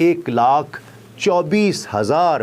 1,24,000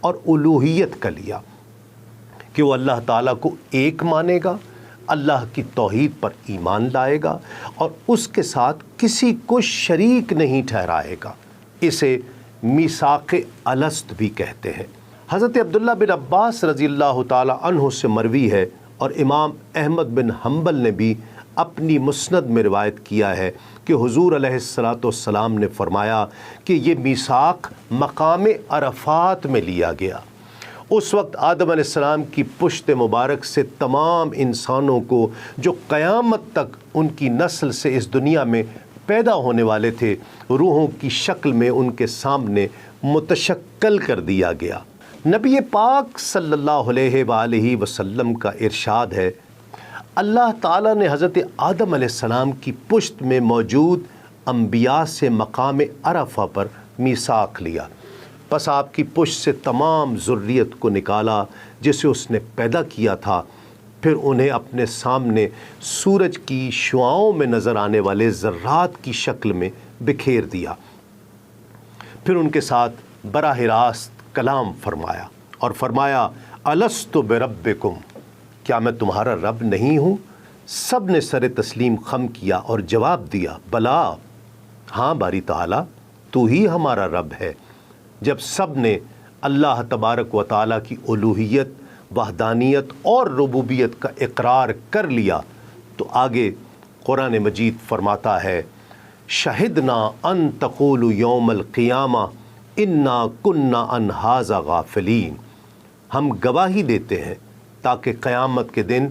اور الوہیت کا لیا کہ وہ اللہ تعالیٰ کو ایک مانے گا، اللہ کی توحید پر ایمان لائے گا اور اس کے ساتھ کسی کو شریک نہیں ٹھہرائے گا۔ اسے میثاق الست بھی کہتے ہیں۔ حضرت عبداللہ بن عباس رضی اللہ تعالی عنہ سے مروی ہے اور امام احمد بن حنبل نے بھی اپنی مسند میں روایت کیا ہے کہ حضور علیہ الصلاۃ والسلام نے فرمایا کہ یہ میثاق مقام عرفات میں لیا گیا۔ اس وقت آدم علیہ السلام کی پشت مبارک سے تمام انسانوں کو جو قیامت تک ان کی نسل سے اس دنیا میں پیدا ہونے والے تھے، روحوں کی شکل میں ان کے سامنے متشکل کر دیا گیا۔ نبی پاک صلی اللہ علیہ وآلہ وسلم کا ارشاد ہے، اللہ تعالیٰ نے حضرت آدم علیہ السلام کی پشت میں موجود انبیاء سے مقام عرفہ پر میثاق لیا، پس آپ کی پشت سے تمام ذریت کو نکالا جسے اس نے پیدا کیا تھا، پھر انہیں اپنے سامنے سورج کی شعاؤں میں نظر آنے والے ذرات کی شکل میں بکھیر دیا، پھر ان کے ساتھ براہ راست کلام فرمایا اور فرمایا الست بربکم، کیا میں تمہارا رب نہیں ہوں؟ سب نے سر تسلیم خم کیا اور جواب دیا بلا، ہاں باری تعالیٰ تو ہی ہمارا رب ہے۔ جب سب نے اللہ تبارک و تعالیٰ کی الوہیت، وحدانیت اور ربوبیت کا اقرار کر لیا تو آگے قرآن مجید فرماتا ہے شہدنا ان تقولوا یوم القیامہ انا کنا عن ھذا غافلین، ہم گواہی دیتے ہیں تاکہ قیامت کے دن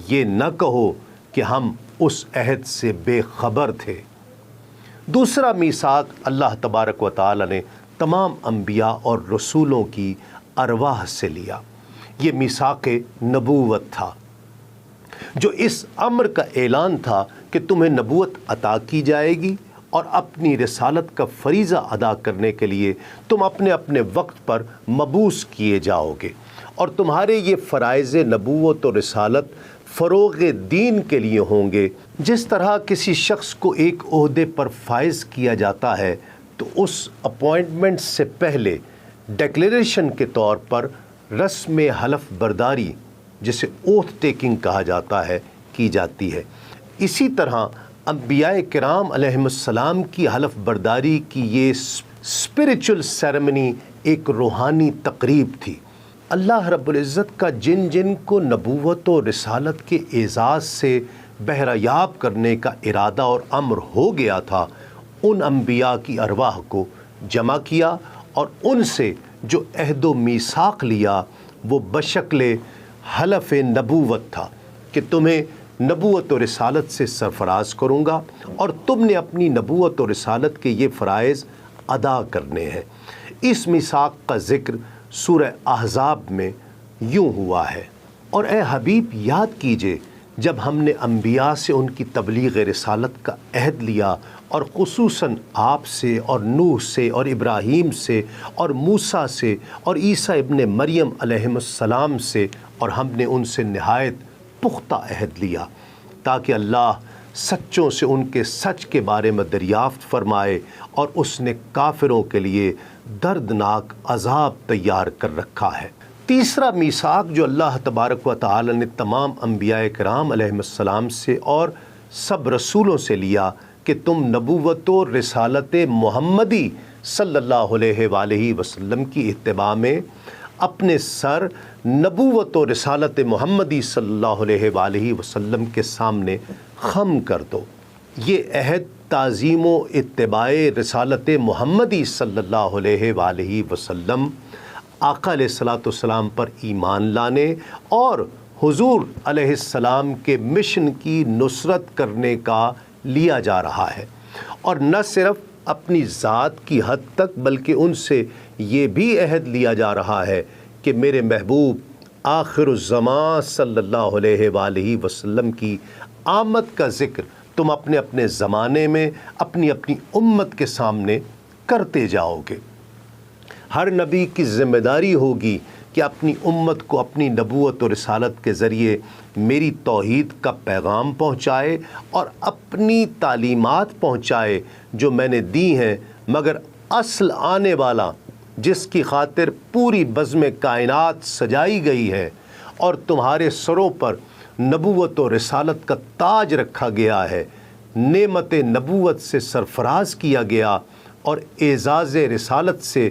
یہ نہ کہو کہ ہم اس عہد سے بے خبر تھے۔ دوسرا میثاق اللہ تبارک و تعالی نے تمام انبیاء اور رسولوں کی ارواح سے لیا۔ یہ میثاق نبوت تھا جو اس امر کا اعلان تھا کہ تمہیں نبوت عطا کی جائے گی اور اپنی رسالت کا فریضہ ادا کرنے کے لیے تم اپنے اپنے وقت پر مبعوث کیے جاؤ گے، اور تمہارے یہ فرائض نبوت و رسالت فروغ دین کے لیے ہوں گے۔ جس طرح کسی شخص کو ایک عہدے پر فائز کیا جاتا ہے تو اس اپوائنٹمنٹ سے پہلے ڈیکلیریشن کے طور پر رسم حلف برداری، جسے اوتھ ٹیکنگ کہا جاتا ہے، کی جاتی ہے۔ اسی طرح انبیاء کرام علیہم السلام کی حلف برداری کی یہ اسپریچول سیریمنی ایک روحانی تقریب تھی۔ اللہ رب العزت کا جن جن کو نبوت و رسالت کے اعزاز سے بہرہ یاب کرنے کا ارادہ اور امر ہو گیا تھا، ان انبیاء کی ارواح کو جمع کیا اور ان سے جو عہد و میثاق لیا وہ بشکل حلف نبوت تھا کہ تمہیں نبوت و رسالت سے سرفراز کروں گا اور تم نے اپنی نبوت و رسالت کے یہ فرائض ادا کرنے ہیں۔ اس میثاق کا ذکر سورہ احزاب میں یوں ہوا ہے، اور اے حبیب یاد کیجئے جب ہم نے انبیاء سے ان کی تبلیغ رسالت کا عہد لیا، اور خصوصاً آپ سے اور نوح سے اور ابراہیم سے اور موسیٰ سے اور عیسیٰ ابن مریم علیہم السلام سے، اور ہم نے ان سے نہایت پختہ عہد لیا تاکہ اللہ سچوں سے ان کے سچ کے بارے میں دریافت فرمائے، اور اس نے کافروں کے لیے دردناک عذاب تیار کر رکھا ہے۔ تیسرا میثاق جو اللہ تبارک و تعالی نے تمام انبیاء کرام علیہم السلام سے اور سب رسولوں سے لیا کہ تم نبوت و رسالت محمدی صلی اللہ علیہ وآلہ وسلم کی اتباع میں اپنے سر نبوت و رسالت محمدی صلی اللہ علیہ وآلہ وسلم کے سامنے خم کر دو۔ یہ عہد تعظیم و اتباع رسالت محمدی صلی اللہ علیہ وآلہ وسلم، آقا علیہ الصلاۃ والسلام پر ایمان لانے اور حضور علیہ السلام کے مشن کی نصرت کرنے کا لیا جا رہا ہے، اور نہ صرف اپنی ذات کی حد تک بلکہ ان سے یہ بھی عہد لیا جا رہا ہے کہ میرے محبوب آخر الزمان صلی اللہ علیہ وآلہ وسلم کی آمد کا ذکر تم اپنے اپنے زمانے میں اپنی اپنی امت کے سامنے کرتے جاؤ گے۔ ہر نبی کی ذمہ داری ہوگی کہ اپنی امت کو اپنی نبوت و رسالت کے ذریعے میری توحید کا پیغام پہنچائے اور اپنی تعلیمات پہنچائے جو میں نے دی ہیں، مگر اصل آنے والا جس کی خاطر پوری بزم کائنات سجائی گئی ہے اور تمہارے سروں پر نبوت و رسالت کا تاج رکھا گیا ہے، نعمت نبوت سے سرفراز کیا گیا اور اعزاز رسالت سے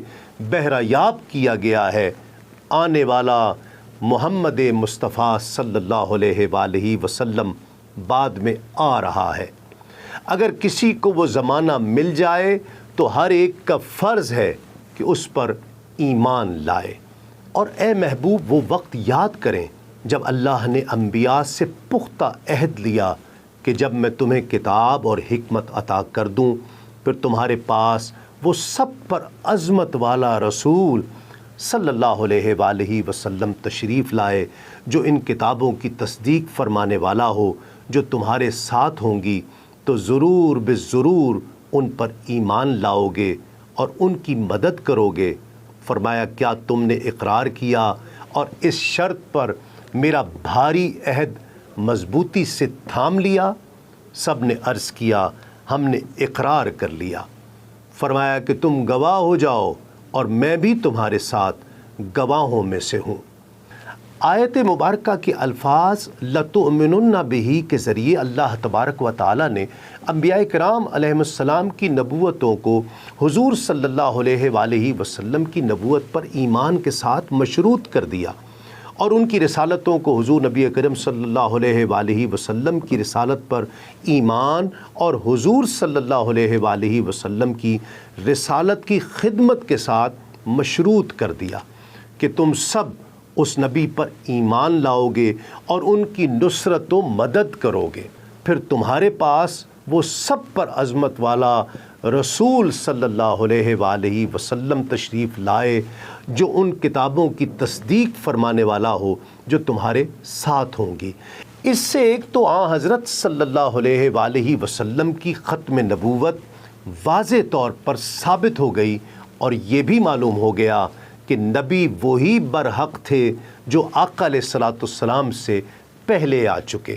بہرہ یاب کیا گیا ہے۔ آنے والا محمد مصطفیٰ صلی اللہ علیہ وآلہ وسلم بعد میں آ رہا ہے۔ اگر کسی کو وہ زمانہ مل جائے تو ہر ایک کا فرض ہے کہ اس پر ایمان لائے۔ اور اے محبوب وہ وقت یاد کریں جب اللہ نے انبیاء سے پختہ عہد لیا کہ جب میں تمہیں کتاب اور حکمت عطا کر دوں پھر تمہارے پاس وہ سب پر عظمت والا رسول صلی اللہ علیہ وآلہ وسلم تشریف لائے جو ان کتابوں کی تصدیق فرمانے والا ہو، جو تمہارے ساتھ ہوں گی تو ضرور ضرور ان پر ایمان لاؤ گے اور ان کی مدد کرو گے۔ فرمایا کیا تم نے اقرار کیا اور اس شرط پر میرا بھاری عہد مضبوطی سے تھام لیا؟ سب نے عرض کیا ہم نے اقرار کر لیا۔ فرمایا کہ تم گواہ ہو جاؤ اور میں بھی تمہارے ساتھ گواہوں میں سے ہوں۔ آیت مبارکہ کے الفاظ لَتُؤْمِنُنَّ بِهِ کے ذریعے اللہ تبارک و تعالیٰ نے انبیاء کرام علیہ السلام کی نبوتوں کو حضور صلی اللہ علیہ وآلہ وسلم کی نبوت پر ایمان کے ساتھ مشروط کر دیا، اور ان کی رسالتوں کو حضور نبی کریم صلی اللہ علیہ وآلہ وسلم کی رسالت پر ایمان اور حضور صلی اللہ علیہ وآلہ وسلم کی رسالت کی خدمت کے ساتھ مشروط کر دیا کہ تم سب اس نبی پر ایمان لاؤ گے اور ان کی نصرت و مدد کرو گے، پھر تمہارے پاس وہ سب پر عظمت والا رسول صلی اللہ علیہ وآلہ وسلم تشریف لائے جو ان کتابوں کی تصدیق فرمانے والا ہو جو تمہارے ساتھ ہوں گی۔ اس سے ایک تو آن حضرت صلی اللہ علیہ وآلہ وسلم کی ختم نبوت واضح طور پر ثابت ہو گئی، اور یہ بھی معلوم ہو گیا کہ نبی وہی برحق تھے جو آقا علیہ الصلاۃ والسلام سے پہلے آ چکے۔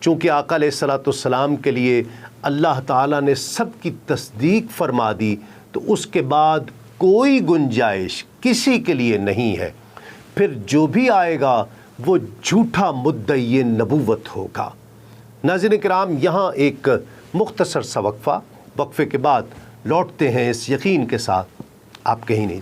چونکہ آقا علیہ الصلاۃ والسلام کے لیے اللہ تعالیٰ نے سب کی تصدیق فرما دی تو اس کے بعد کوئی گنجائش کسی کے لیے نہیں ہے، پھر جو بھی آئے گا وہ جھوٹا مدعی نبوت ہوگا۔ ناظرین کرام، یہاں ایک مختصر سا وقفے کے بعد لوٹتے ہیں اس یقین کے ساتھ آپ کہیں نہیں